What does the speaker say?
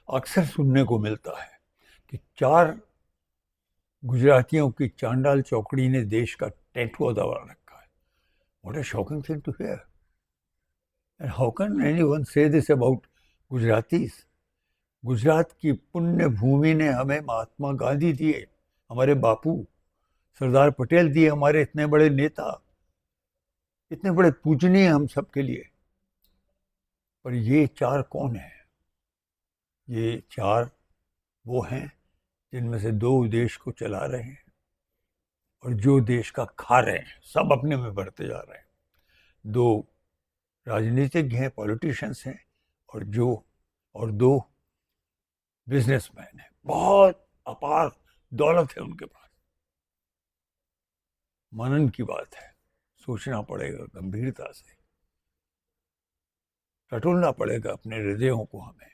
अक्सर सुनने को मिलता है कि 4 गुजरातियों की चांडाल चौकड़ी ने देश का टेटुआ दबा रखा है। What a shocking thing to hear. And how can anyone say this about Gujaratis? Gujarat की पुण्य भूमि ने हमें महात्मा गांधी दिए, हमारे बापू सरदार पटेल दिए, हमारे इतने बड़े नेता, इतने बड़े पूजनीय हम सबके लिए। पर ये 4 कौन है? ये 4 वो हैं जिनमें से 2 देश को चला रहे हैं और जो देश का खा रहे हैं, सब अपने में बढ़ते जा रहे हैं। 2 राजनीतिज्ञ हैं, पॉलिटिशियंस हैं, और 2 बिजनेसमैन हैं। बहुत अपार दौलत है उनके पास। मनन की बात है, सोचना पड़ेगा गंभीरता से, टटोलना पड़ेगा अपने हृदयों को हमें।